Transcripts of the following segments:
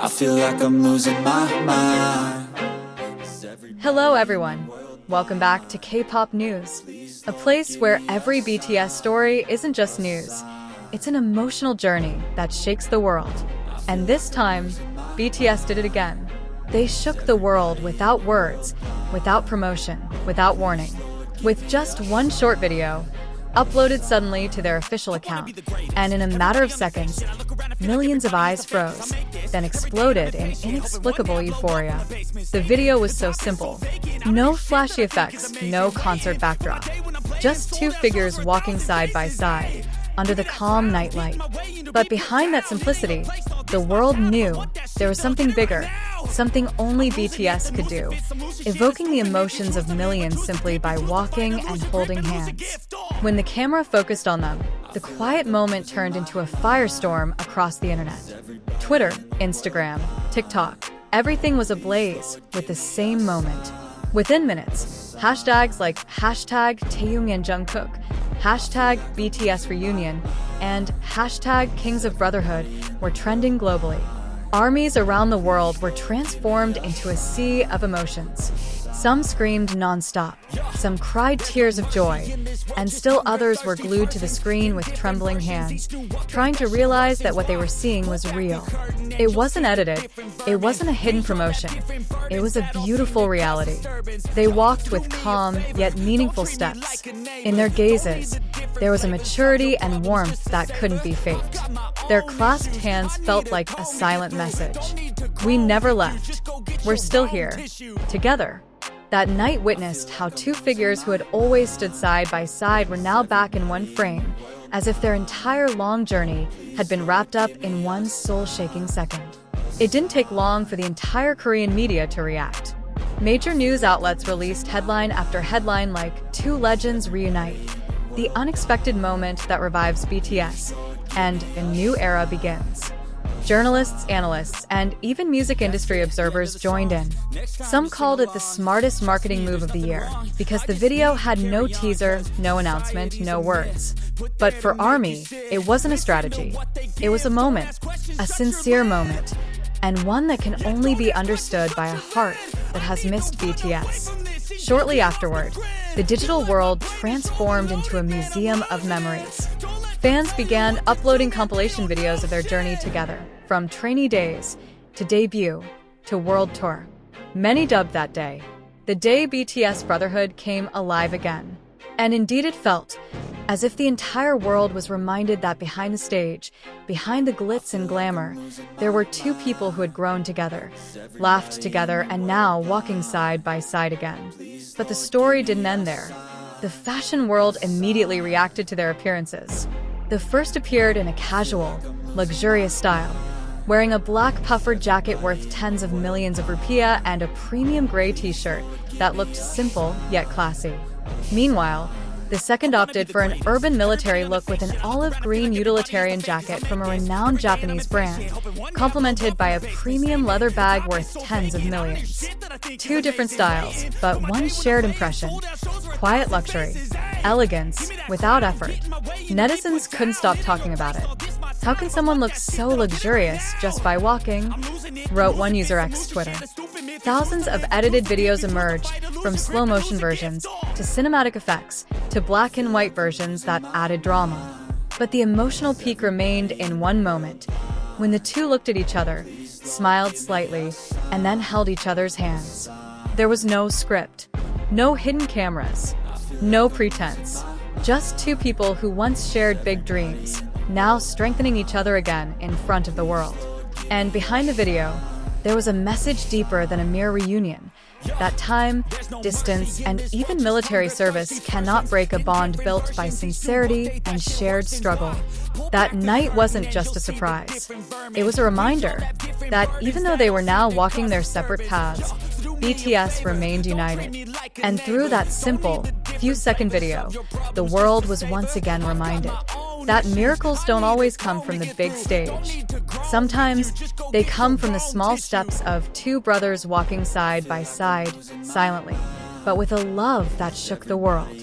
I feel like I'm losing my mind. Hello everyone, welcome back to K-pop News, a place where every BTS story isn't just news, it's an emotional journey that shakes the world. And this time, BTS did it again. They shook the world without words, without promotion, without warning. With just one short video, uploaded suddenly to their official account, and in a matter of seconds, millions of eyes froze, then exploded in inexplicable euphoria. The video was so simple. No flashy effects, no concert backdrop. Just two figures walking side by side, under the calm nightlight. But behind that simplicity, the world knew there was something bigger, something only BTS could do, evoking the emotions of millions simply by walking and holding hands. When the camera focused on them, the quiet moment turned into a firestorm across the internet. Twitter, Instagram, TikTok, everything was ablaze with the same moment. Within minutes, hashtags like #Taehyung and Jungkook, #BTS reunion, and #Kings of Brotherhood were trending globally. Armies around the world were transformed into a sea of emotions. Some screamed non-stop, some cried tears of joy, and still others were glued to the screen with trembling hands, trying to realize that what they were seeing was real. It wasn't edited, it wasn't a hidden promotion, it was a beautiful reality. They walked with calm yet meaningful steps. In their gazes, there was a maturity and warmth that couldn't be faked. Their clasped hands felt like a silent message. We never left. We're still here, together. That night witnessed how two figures who had always stood side by side were now back in one frame, as if their entire long journey had been wrapped up in one soul-shaking second. It didn't take long for the entire Korean media to react. Major news outlets released headline after headline like "Two legends reunite," "The unexpected moment that revives BTS," and "A new era begins." Journalists, analysts, and even music industry observers joined in. Some called it the smartest marketing move of the year, because the video had no teaser, no announcement, no words. But for ARMY, it wasn't a strategy. It was a moment, a sincere moment, and one that can only be understood by a heart that has missed BTS. Shortly afterward, the digital world transformed into a museum of memories. Fans began uploading compilation videos of their journey together, from trainee days, to debut, to world tour. Many dubbed that day the day BTS Brotherhood came alive again. And indeed it felt as if the entire world was reminded that behind the stage, behind the glitz and glamour, there were two people who had grown together, laughed together, and now walking side by side again. But the story didn't end there. The fashion world immediately reacted to their appearances. The first appeared in a casual, luxurious style, wearing a black puffer jacket worth tens of millions of rupiah and a premium gray t-shirt that looked simple yet classy. Meanwhile, the second opted for an urban military look with an olive green utilitarian jacket from a renowned Japanese brand, complemented by a premium leather bag worth tens of millions. Two different styles, but one shared impression: quiet luxury, elegance without effort. Netizens couldn't stop talking about it. "How can someone look so luxurious just by walking?" wrote one user X Twitter. Thousands of edited videos emerged, from slow-motion versions to cinematic effects to black and white versions that added drama. But the emotional peak remained in one moment, when the two looked at each other, smiled slightly, and then held each other's hands. There was no script, no hidden cameras, no pretense. Just two people who once shared big dreams, now strengthening each other again in front of the world. And behind the video, there was a message deeper than a mere reunion. That time, distance, and even military service cannot break a bond built by sincerity and shared struggle. That night wasn't just a surprise. It was a reminder that even though they were now walking their separate paths, BTS remained united. And through that simple, few-second video, the world was once again reminded that miracles don't always come from the big stage. Sometimes they come from the small steps of two brothers walking side by side, silently, but with a love that shook the world.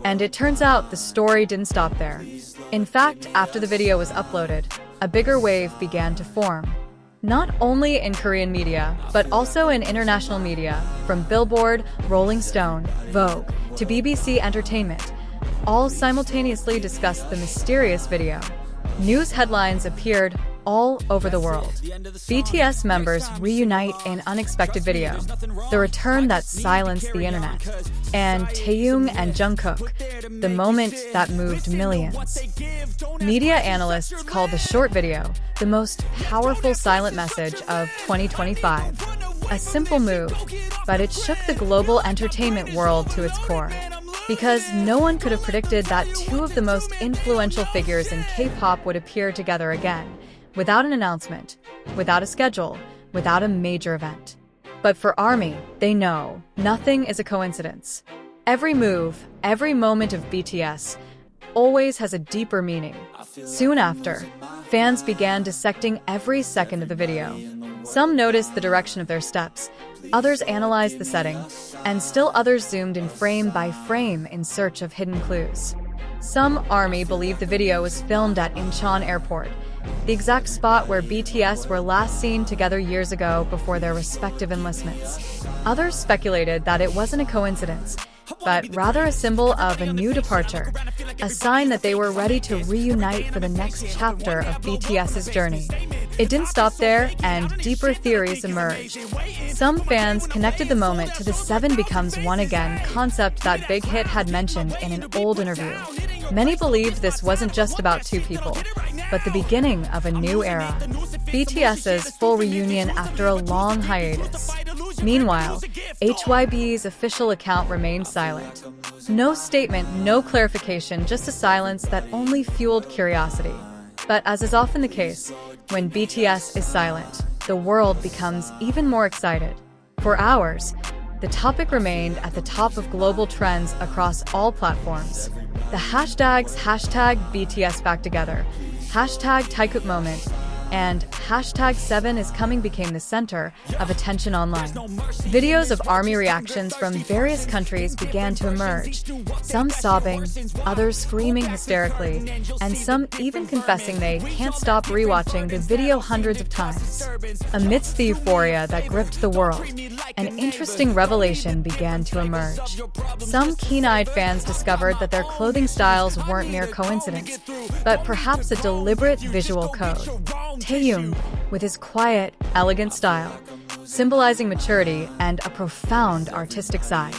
And it turns out the story didn't stop there. In fact, after the video was uploaded, a bigger wave began to form. Not only in Korean media, but also in international media, from Billboard, Rolling Stone, Vogue, to BBC Entertainment, all simultaneously discussed the mysterious video. News headlines appeared all over the world. BTS members reunite in unexpected video, the return that silenced the internet, and Taehyung and Jungkook, the moment that moved millions. Media analysts call the short video the most powerful silent message of 2025. A simple move, but it shook the global entertainment world to its core. Because no one could have predicted that two of the most influential figures in K-pop would appear together again, without an announcement, without a schedule, without a major event. But for ARMY, they know nothing is a coincidence. Every move, every moment of BTS always has a deeper meaning. Soon after, fans began dissecting every second of the video. Some noticed the direction of their steps, others analyzed the setting, and still others zoomed in frame by frame in search of hidden clues. Some ARMY believed the video was filmed at Incheon Airport, the exact spot where BTS were last seen together years ago before their respective enlistments. Others speculated that it wasn't a coincidence, but rather a symbol of a new departure, a sign that they were ready to reunite for the next chapter of BTS's journey. It didn't stop there, and deeper theories emerged. Some fans connected the moment to the Seven Becomes One Again concept that Big Hit had mentioned in an old interview. Many believed this wasn't just about two people, but the beginning of a new era. BTS's full reunion after a long hiatus. Meanwhile, HYB's official account remained silent. No statement, no clarification, just a silence that only fueled curiosity. But as is often the case, when BTS is silent, the world becomes even more excited. For hours, the topic remained at the top of global trends across all platforms. The hashtags #BTS Back Together, #Taehyung Moment, and #7 is coming became the center of attention online. Videos of ARMY reactions from various countries began to emerge, some sobbing, others screaming hysterically, and some even confessing they can't stop rewatching the video hundreds of times. Amidst the euphoria that gripped the world, an interesting revelation began to emerge. Some keen-eyed fans discovered that their clothing styles weren't mere coincidence, but perhaps a deliberate visual code. Taehyung, with his quiet, elegant style, symbolizing maturity and a profound artistic side.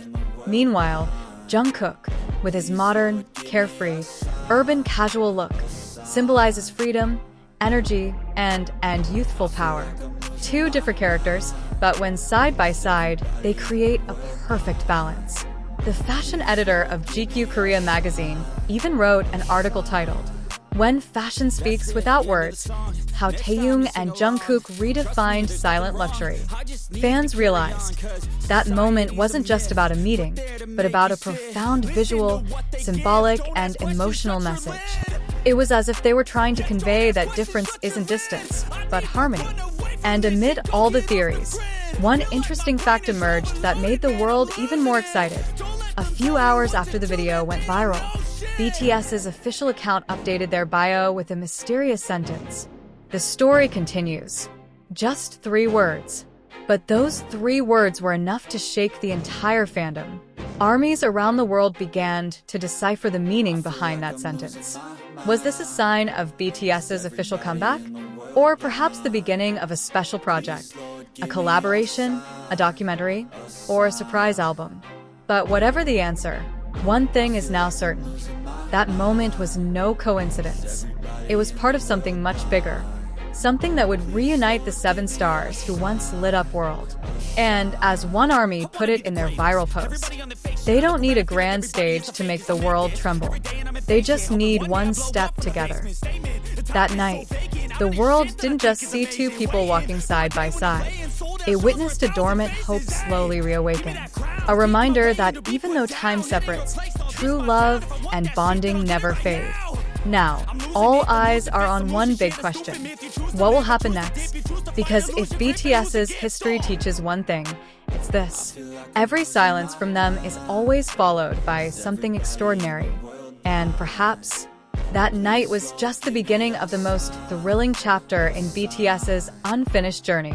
Meanwhile, Jungkook, with his modern, carefree, urban casual look, symbolizes freedom, energy, and youthful power. Two different characters, but when side by side, they create a perfect balance. The fashion editor of GQ Korea magazine even wrote an article titled, "When Fashion Speaks Without Words, How Taehyung and Jungkook Redefined Silent Luxury." Fans realized that moment wasn't just about a meeting, but about a profound visual, symbolic, and emotional message. It was as if they were trying to convey that difference isn't distance, but harmony. And amid all the theories, one interesting fact emerged that made the world even more excited. A few hours after the video went viral, BTS's official account updated their bio with a mysterious sentence. The story continues. Just 3 words. But those 3 words were enough to shake the entire fandom. Armies around the world began to decipher the meaning behind that sentence. Was this a sign of BTS's official comeback? Or perhaps the beginning of a special project? A collaboration? A documentary? Or a surprise album? But whatever the answer, one thing is now certain. That moment was no coincidence. It was part of something much bigger. Something that would reunite the 7 stars who once lit up world. And as one ARMY put it in their viral post, they don't need a grand stage to make the world tremble. They just need one step together. That night, the world didn't just see 2 people walking side by side. It witnessed a dormant hope slowly reawaken. A reminder that even though time separates, true love and bonding never fade. Now, all eyes are on one big question. What will happen next? Because if BTS's history teaches one thing, it's this. Every silence from them is always followed by something extraordinary. And perhaps That night was just the beginning of the most thrilling chapter in BTS's unfinished journey.